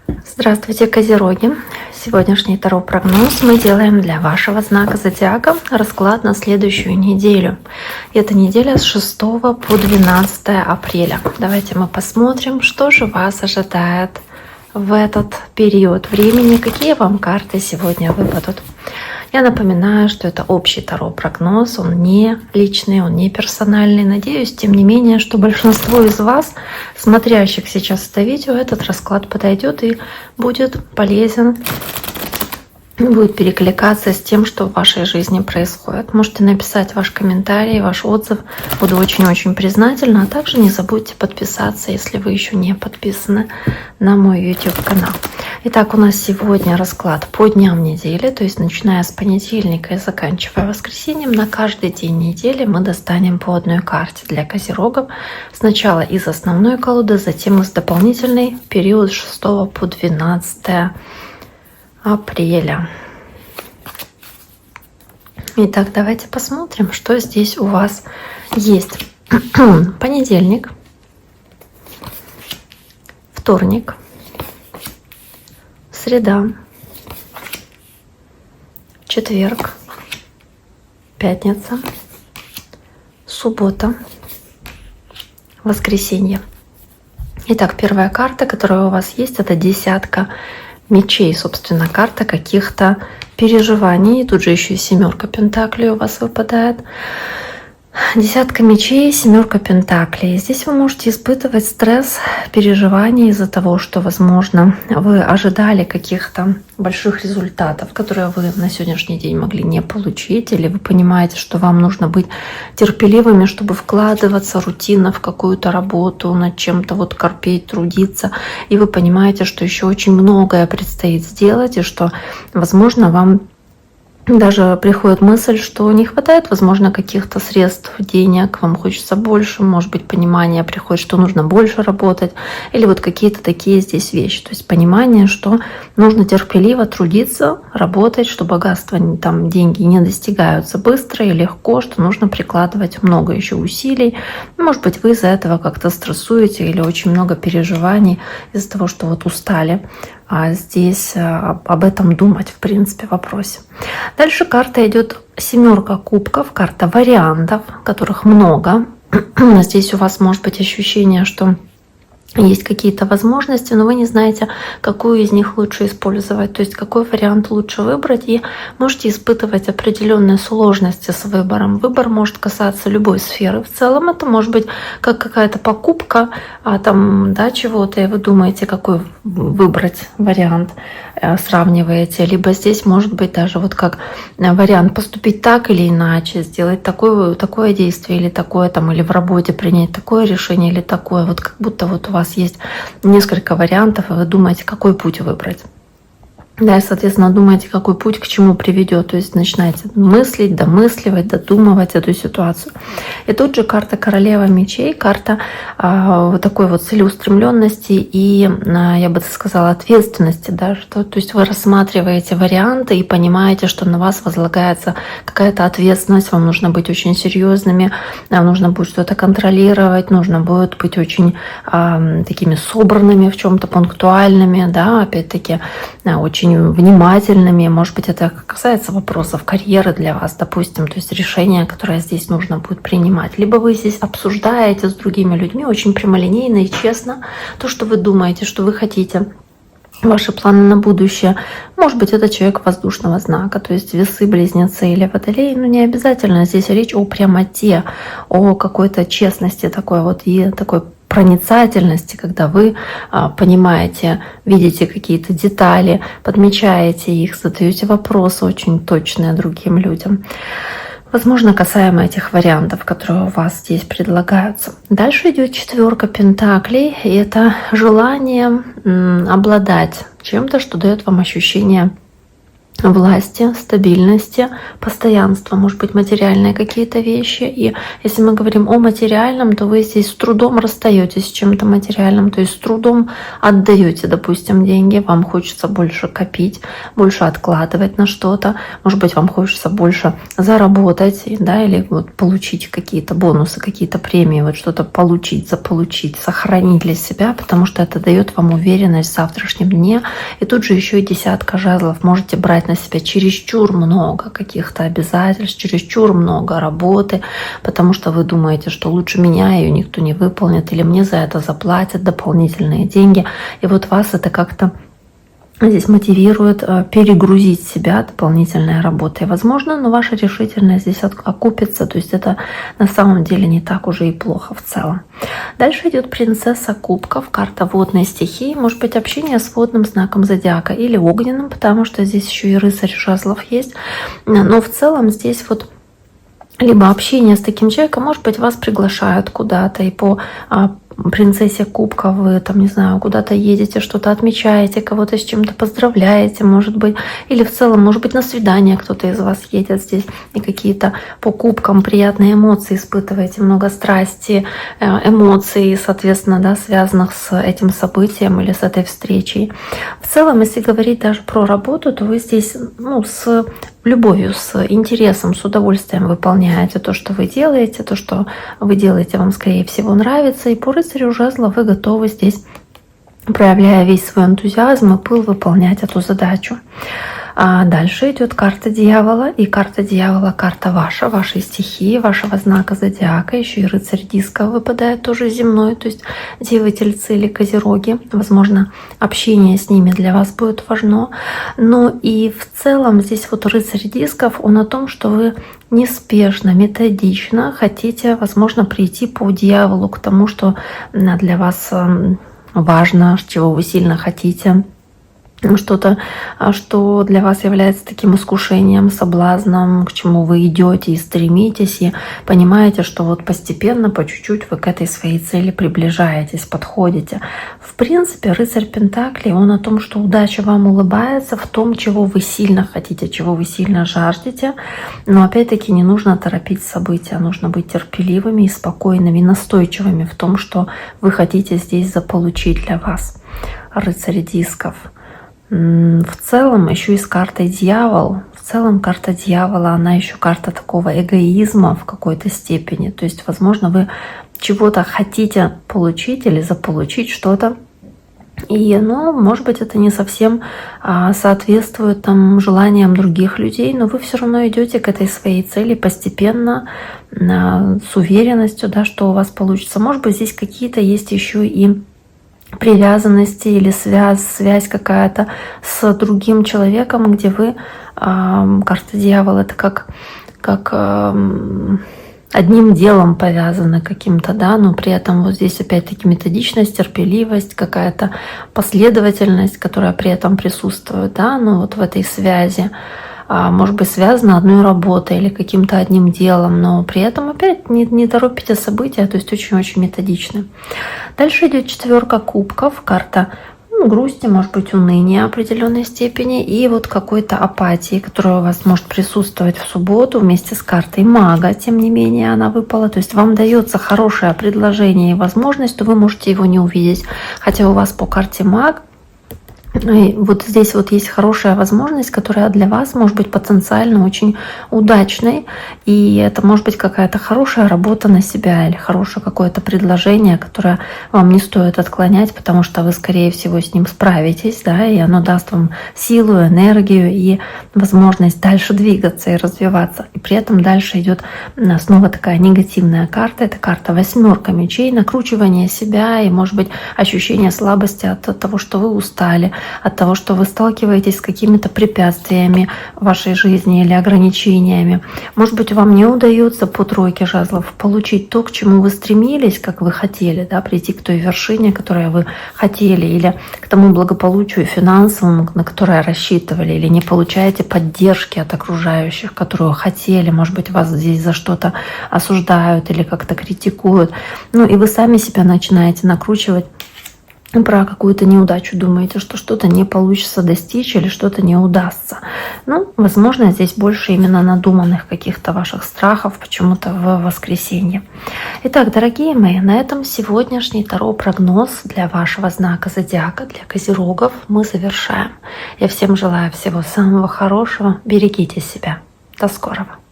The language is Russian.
Здравствуйте, Козероги! Сегодняшний таро-прогноз мы делаем для вашего знака зодиака расклад на следующую неделю. Это неделя с 6 по 12 апреля. Давайте мы посмотрим, что же вас ожидает в этот период времени, какие вам карты сегодня выпадут. Я напоминаю, что это общий таро-прогноз, он не личный, он не персональный. Надеюсь, тем не менее, что большинству из вас, смотрящих сейчас это видео, этот расклад подойдет и будет полезен, будет перекликаться с тем, что в вашей жизни происходит. Можете написать ваш комментарий, ваш отзыв. Буду очень-очень признательна. А также не забудьте подписаться, если вы еще не подписаны на мой YouTube-канал. Итак, у нас сегодня расклад по дням недели, то есть начиная с понедельника и заканчивая воскресеньем. На каждый день недели мы достанем по одной карте для козерогов. Сначала из основной колоды, затем из дополнительной, период с 6 по 12 апреля. Итак, давайте посмотрим, что здесь у вас есть. Понедельник, вторник, среда, четверг, пятница, суббота, воскресенье. Итак, первая карта, которая у вас есть, это десятка мечей, собственно, карта каких-то переживаний. Тут же еще и семерка пентаклей у вас выпадает. Десятка мечей, семерка пентаклей. Здесь вы можете испытывать стресс, переживания из-за того, что, возможно, вы ожидали каких-то больших результатов, которые вы на сегодняшний день могли не получить, или вы понимаете, что вам нужно быть терпеливыми, чтобы вкладываться рутинно в какую-то работу, над чем-то вот корпеть, трудиться, и вы понимаете, что еще очень многое предстоит сделать, и что, возможно, вам даже приходит мысль, что не хватает, возможно, каких-то средств, денег, вам хочется больше, может быть, понимание приходит, что нужно больше работать, или вот какие-то такие здесь вещи. То есть понимание, что нужно терпеливо трудиться, работать, что богатство, там, деньги не достигаются быстро и легко, что нужно прикладывать много еще усилий. Может быть, вы из-за этого как-то стрессуете или очень много переживаний из-за того, что вот устали. А здесь об этом думать, в принципе, в вопросе. Дальше карта идет семерка кубков, карта вариантов, которых много. Здесь у вас может быть ощущение, что есть какие-то возможности, но вы не знаете, какую из них лучше использовать, то есть какой вариант лучше выбрать, и можете испытывать определенные сложности с выбором. Выбор может касаться любой сферы. В целом это может быть как какая-то покупка там, да, чего-то, и вы думаете, какой выбрать вариант, сравниваете. Либо здесь может быть даже вот как вариант поступить так или иначе, сделать такое действие или такое, там, или в работе принять такое решение или такое. Вот как будто вот у вас есть несколько вариантов, и вы думаете, какой путь выбрать. Да, и, соответственно, думаете, какой путь к чему приведет. То есть начинаете мыслить, домысливать, додумывать эту ситуацию. И тут же карта королева мечей, карта вот такой вот целеустремленности и, я бы сказала, ответственности даже. То есть вы рассматриваете варианты и понимаете, что на вас возлагается какая-то ответственность, вам нужно быть очень серьезными, вам нужно будет что-то контролировать, нужно будет быть очень такими собранными в чем-то, пунктуальными, да, опять-таки, очень внимательными. Может быть, это касается вопросов карьеры для вас, допустим, то есть решения, которое здесь нужно будет принимать. Либо вы здесь обсуждаете с другими людьми очень прямолинейно и честно то, что вы думаете, что вы хотите, ваши планы на будущее. Может быть, это человек воздушного знака, то есть весы, близнецы или водолей. Но не обязательно. Здесь речь о прямоте, о какой-то честности такой вот и такой проницательности, когда вы понимаете, видите какие-то детали, подмечаете их, задаете вопросы очень точные другим людям. Возможно, касаемо этих вариантов, которые у вас здесь предлагаются. Дальше идет четверка пентаклей, и это желание обладать чем-то, что дает вам ощущение власти, стабильности, постоянства, может быть, материальные какие-то вещи. И если мы говорим о материальном, то вы здесь с трудом расстаетесь с чем-то материальным, то есть с трудом отдаете, допустим, деньги, вам хочется больше копить, больше откладывать на что-то, может быть, вам хочется больше заработать, да, или вот получить какие-то бонусы, какие-то премии, вот что-то получить, заполучить, сохранить для себя, потому что это дает вам уверенность в завтрашнем дне. И тут же еще и 10 жезлов, можете брать на себя чересчур много каких-то обязательств, чересчур много работы, потому что вы думаете, что лучше меня ее никто не выполнит, или мне за это заплатят дополнительные деньги. И вот вас это как-то здесь мотивирует перегрузить себя дополнительной работой. Возможно, но ваша решительность здесь окупится, то есть это на самом деле не так уже и плохо в целом. Дальше идет принцесса кубков, карта водной стихии, может быть общение с водным знаком зодиака или огненным, потому что здесь еще и рыцарь жезлов есть, но в целом здесь вот либо общение с таким человеком, может быть, вас приглашают куда-то, и по принцессе кубков вы там, не знаю, куда-то едете, что-то отмечаете, кого-то с чем-то поздравляете, может быть, или в целом, может быть, на свидание кто-то из вас едет здесь, и какие-то по кубкам приятные эмоции испытываете, много страсти, эмоций, соответственно, да, связанных с этим событием или с этой встречей. В целом, если говорить даже про работу, то вы здесь, ну, с любовью, с интересом, с удовольствием выполняете то, что вы делаете, вам, скорее всего, нравится. И по рыцарю жезлов вы готовы здесь, проявляя весь свой энтузиазм и пыл, выполнять эту задачу. А дальше идет карта дьявола, и карта дьявола — карта вашей стихии, вашего знака зодиака. Еще и рыцарь диска выпадает, тоже земной, то есть девы, тельцы или козероги. Возможно, общение с ними для вас будет важно. Но и в целом здесь вот рыцарь дисков, он о том, что вы неспешно, методично хотите, возможно, прийти по дьяволу к тому, что для вас важно, чего вы сильно хотите, что-то, что для вас является таким искушением, соблазном, к чему вы идете и стремитесь, и понимаете, что вот постепенно, по чуть-чуть вы к этой своей цели приближаетесь, подходите. В принципе, рыцарь Пентаклей, он о том, что удача вам улыбается в том, чего вы сильно хотите, чего вы сильно жаждете. Но опять-таки не нужно торопить события, нужно быть терпеливыми и спокойными, настойчивыми в том, что вы хотите здесь заполучить для вас. Рыцарь дисков. В целом еще и с картой дьявол. В целом карта дьявола, она еще карта такого эгоизма в какой-то степени. То есть, возможно, вы чего-то хотите получить или заполучить что-то. И, может быть, это не совсем соответствует там желаниям других людей, но вы все равно идете к этой своей цели постепенно, с уверенностью, да, что у вас получится. Может быть, здесь какие-то есть еще и привязанности или связь какая-то с другим человеком, где вы, карта дьявола, это как одним делом повязаны каким-то, да, но при этом вот здесь опять-таки методичность, терпеливость, какая-то последовательность, которая при этом присутствует, да, вот в этой связи. Может быть, связано одной работой или каким-то одним делом, но при этом опять не торопите события, то есть очень-очень методично. Дальше идет 4 кубков, карта грусти, может быть, уныния определенной степени и вот какой-то апатии, которая у вас может присутствовать в субботу вместе с картой мага, тем не менее она выпала, то есть вам дается хорошее предложение и возможность, то вы можете его не увидеть, хотя у вас по карте маг. И вот здесь вот есть хорошая возможность, которая для вас может быть потенциально очень удачной. И это может быть какая-то хорошая работа на себя или хорошее какое-то предложение, которое вам не стоит отклонять, потому что вы, скорее всего, с ним справитесь, да, и оно даст вам силу, энергию и возможность дальше двигаться и развиваться. И при этом дальше идет снова такая негативная карта. Это карта 8 мечей, накручивание себя и, может быть, ощущение слабости от того, что вы устали, от того, что вы сталкиваетесь с какими-то препятствиями в вашей жизни или ограничениями. Может быть, вам не удается по 3 жезлов получить то, к чему вы стремились, как вы хотели, да, прийти к той вершине, которую вы хотели, или к тому благополучию финансовому, на которое рассчитывали, или не получаете поддержки от окружающих, которую хотели. Может быть, вас здесь за что-то осуждают или как-то критикуют. И вы сами себя начинаете накручивать про какую-то неудачу думаете, что что-то не получится достичь или что-то не удастся. Ну, возможно, здесь больше именно надуманных каких-то ваших страхов почему-то в воскресенье. Итак, дорогие мои, на этом сегодняшний таро-прогноз для вашего знака зодиака, для козерогов, мы завершаем. Я всем желаю всего самого хорошего. Берегите себя. До скорого.